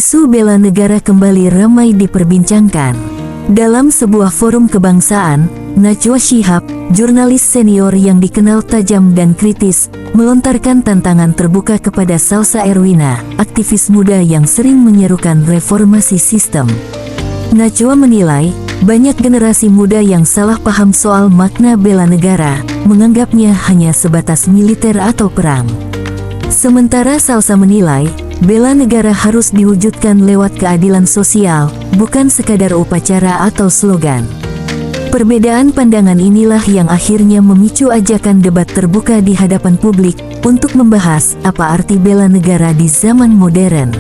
Isu bela negara kembali ramai diperbincangkan. Dalam sebuah forum kebangsaan, Najwa Shihab, jurnalis senior yang dikenal tajam dan kritis, melontarkan tantangan terbuka kepada Salsa Erwina, aktivis muda yang sering menyerukan reformasi sistem. Najwa menilai, banyak generasi muda yang salah paham soal makna bela negara, menganggapnya hanya sebatas militer atau perang. Sementara Salsa menilai, bela negara harus diwujudkan lewat keadilan sosial, bukan sekadar upacara atau slogan. Perbedaan pandangan inilah yang akhirnya memicu ajakan debat terbuka di hadapan publik, untuk membahas apa arti bela negara di zaman modern.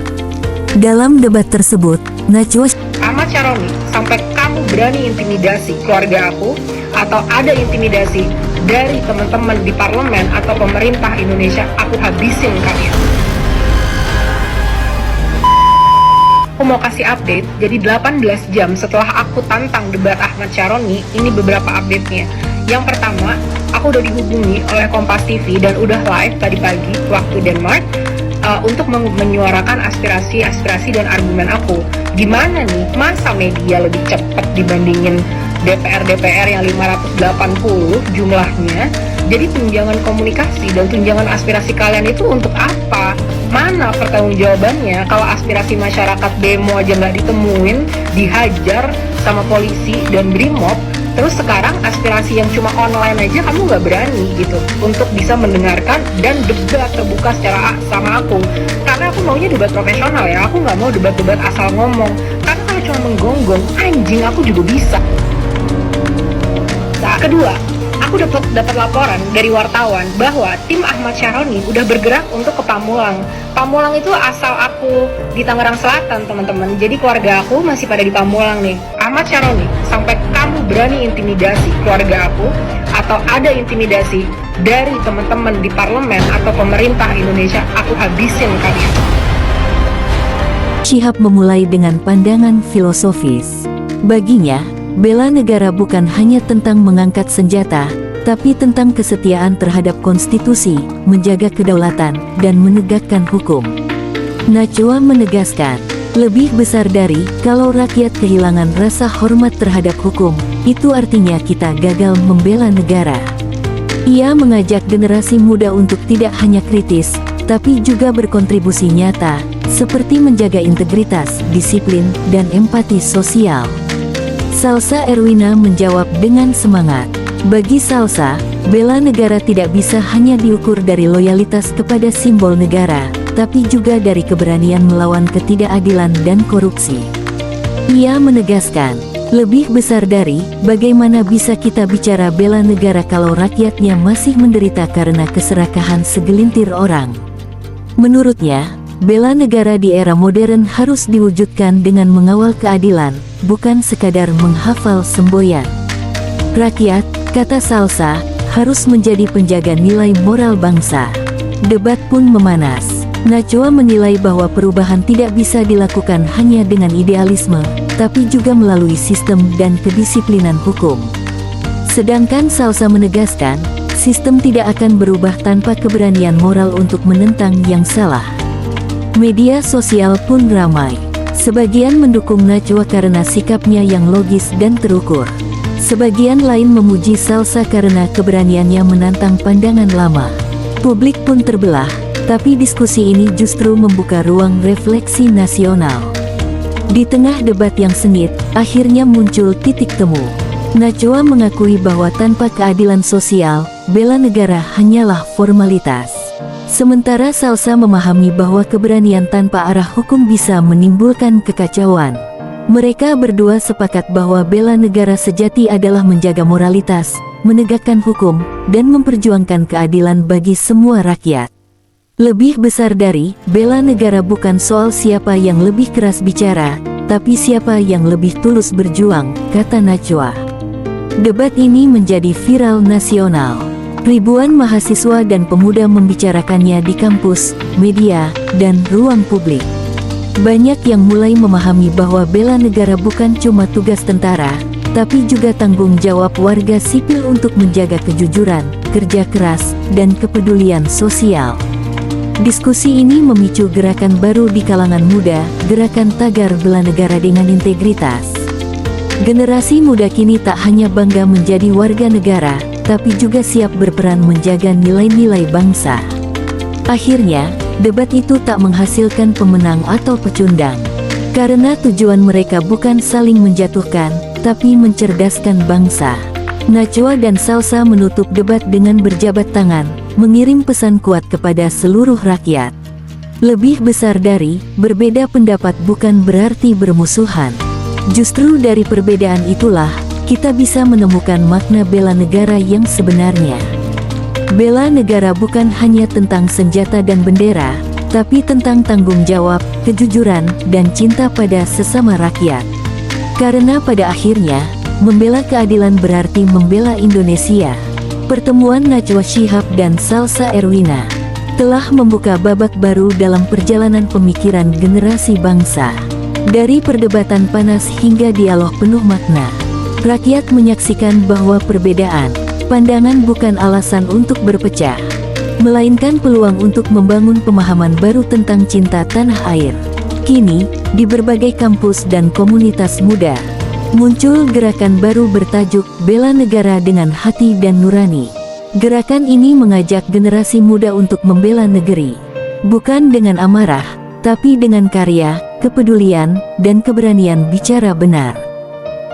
Dalam debat tersebut, Najwa Ahmad Syaroni, sampai kamu berani intimidasi keluarga aku, atau ada intimidasi dari teman-teman di parlemen atau pemerintah Indonesia, aku habisin kalian. Aku mau kasih update, jadi 18 jam setelah aku tantang debat Ahmad Syaroni, ini beberapa update-nya. Yang pertama, aku udah dihubungi oleh Kompas TV dan udah live tadi pagi waktu Denmark untuk menyuarakan aspirasi dan argumen aku. Gimana nih, masa media lebih cepat dibandingin DPR yang 580 jumlahnya? Jadi tunjangan komunikasi dan tunjangan aspirasi kalian itu untuk apa? Mana pertanggungjawabannya kalau aspirasi masyarakat demo aja nggak ditemuin, dihajar sama polisi dan brimob, terus sekarang aspirasi yang cuma online aja kamu nggak berani gitu untuk bisa mendengarkan dan debat terbuka secara sama aku. Karena aku maunya debat profesional ya, aku nggak mau debat-debat asal ngomong. Karena kalau cuma menggonggong, anjing aku juga bisa. Nah, kedua, aku dapat laporan dari wartawan bahwa tim Ahmad Syaroni udah bergerak untuk ke Pamulang. Pamulang itu asal aku di Tangerang Selatan, teman-teman. Jadi keluarga aku masih pada di Pamulang nih. Ahmad Syaroni, sampai kamu berani intimidasi keluarga aku, atau ada intimidasi dari teman-teman di parlemen atau pemerintah Indonesia, aku habisin kalian. Shihab memulai dengan pandangan filosofis. Baginya, bela negara bukan hanya tentang mengangkat senjata, tapi tentang kesetiaan terhadap konstitusi, menjaga kedaulatan, dan menegakkan hukum. Najwa menegaskan, lebih besar dari kalau rakyat kehilangan rasa hormat terhadap hukum, itu artinya kita gagal membela negara. Ia mengajak generasi muda untuk tidak hanya kritis, tapi juga berkontribusi nyata, seperti menjaga integritas, disiplin, dan empati sosial. Salsa Erwina menjawab dengan semangat. Bagi Salsa, bela negara tidak bisa hanya diukur dari loyalitas kepada simbol negara, tapi juga dari keberanian melawan ketidakadilan dan korupsi. Ia menegaskan, lebih besar dari bagaimana bisa kita bicara bela negara kalau rakyatnya masih menderita karena keserakahan segelintir orang. Menurutnya, bela negara di era modern harus diwujudkan dengan mengawal keadilan, bukan sekadar menghafal semboyan. Rakyat, kata Salsa, harus menjadi penjaga nilai moral bangsa. Debat pun memanas. Najwa menilai bahwa perubahan tidak bisa dilakukan hanya dengan idealisme, tapi juga melalui sistem dan kedisiplinan hukum. Sedangkan Salsa menegaskan, sistem tidak akan berubah tanpa keberanian moral untuk menentang yang salah. Media sosial pun ramai. Sebagian mendukung Najwa karena sikapnya yang logis dan terukur. Sebagian lain memuji Salsa karena keberaniannya menantang pandangan lama. Publik pun terbelah, tapi diskusi ini justru membuka ruang refleksi nasional. Di tengah debat yang sengit, akhirnya muncul titik temu. Najwa mengakui bahwa tanpa keadilan sosial, bela negara hanyalah formalitas. Sementara Salsa memahami bahwa keberanian tanpa arah hukum bisa menimbulkan kekacauan. Mereka berdua sepakat bahwa bela negara sejati adalah menjaga moralitas, menegakkan hukum, dan memperjuangkan keadilan bagi semua rakyat. Lebih besar dari bela negara bukan soal siapa yang lebih keras bicara, tapi siapa yang lebih tulus berjuang, kata Najwa. Debat ini menjadi viral nasional. Ribuan mahasiswa dan pemuda membicarakannya di kampus, media, dan ruang publik. Banyak yang mulai memahami bahwa bela negara bukan cuma tugas tentara, tapi juga tanggung jawab warga sipil untuk menjaga kejujuran, kerja keras, dan kepedulian sosial. Diskusi ini memicu gerakan baru di kalangan muda, gerakan tagar bela negara dengan integritas. Generasi muda kini tak hanya bangga menjadi warga negara, tapi juga siap berperan menjaga nilai-nilai bangsa. Akhirnya, debat itu tak menghasilkan pemenang atau pecundang. Karena tujuan mereka bukan saling menjatuhkan, tapi mencerdaskan bangsa. Najwa dan Salsa menutup debat dengan berjabat tangan, mengirim pesan kuat kepada seluruh rakyat. Lebih besar dari, berbeda pendapat bukan berarti bermusuhan. Justru dari perbedaan itulah, kita bisa menemukan makna bela negara yang sebenarnya. Bela negara bukan hanya tentang senjata dan bendera, tapi tentang tanggung jawab, kejujuran, dan cinta pada sesama rakyat. Karena pada akhirnya, membela keadilan berarti membela Indonesia. Pertemuan Najwa Shihab dan Salsa Erwina telah membuka babak baru dalam perjalanan pemikiran generasi bangsa. Dari perdebatan panas hingga dialog penuh makna, rakyat menyaksikan bahwa perbedaan pandangan bukan alasan untuk berpecah, melainkan peluang untuk membangun pemahaman baru tentang cinta tanah air. Kini, di berbagai kampus dan komunitas muda, muncul gerakan baru bertajuk Bela Negara dengan Hati dan Nurani. Gerakan ini mengajak generasi muda untuk membela negeri, bukan dengan amarah, tapi dengan karya, kepedulian, dan keberanian bicara benar.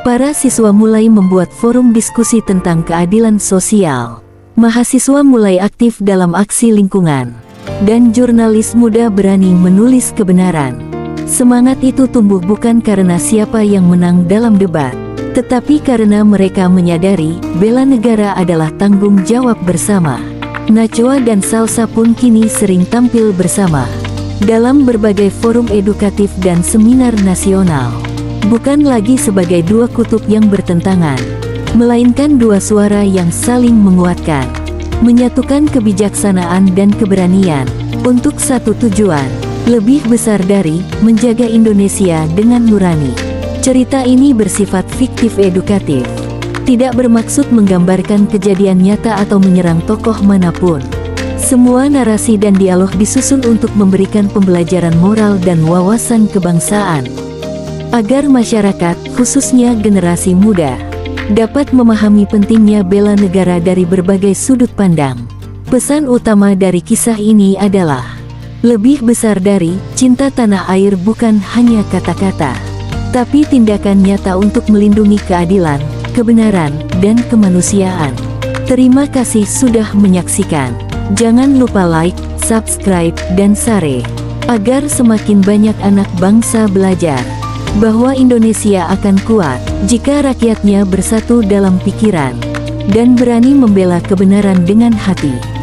Para siswa mulai membuat forum diskusi tentang keadilan sosial. Mahasiswa mulai aktif dalam aksi lingkungan, dan jurnalis muda berani menulis kebenaran. Semangat itu tumbuh bukan karena siapa yang menang dalam debat, tetapi karena mereka menyadari bela negara adalah tanggung jawab bersama. Najwa dan Salsa pun kini sering tampil bersama dalam berbagai forum edukatif dan seminar nasional. Bukan lagi sebagai dua kutub yang bertentangan, melainkan dua suara yang saling menguatkan, menyatukan kebijaksanaan dan keberanian untuk satu tujuan lebih besar dari menjaga Indonesia dengan nurani. Cerita ini bersifat fiktif edukatif, tidak bermaksud menggambarkan kejadian nyata atau menyerang tokoh manapun. Semua narasi dan dialog disusun untuk memberikan pembelajaran moral dan wawasan kebangsaan, agar masyarakat, khususnya generasi muda, dapat memahami pentingnya bela negara dari berbagai sudut pandang. Pesan utama dari kisah ini adalah, lebih besar dari cinta tanah air bukan hanya kata-kata, tapi tindakan nyata untuk melindungi keadilan, kebenaran, dan kemanusiaan. Terima kasih sudah menyaksikan. Jangan lupa like, subscribe, dan share, agar semakin banyak anak bangsa belajar bahwa Indonesia akan kuat jika rakyatnya bersatu dalam pikiran dan berani membela kebenaran dengan hati.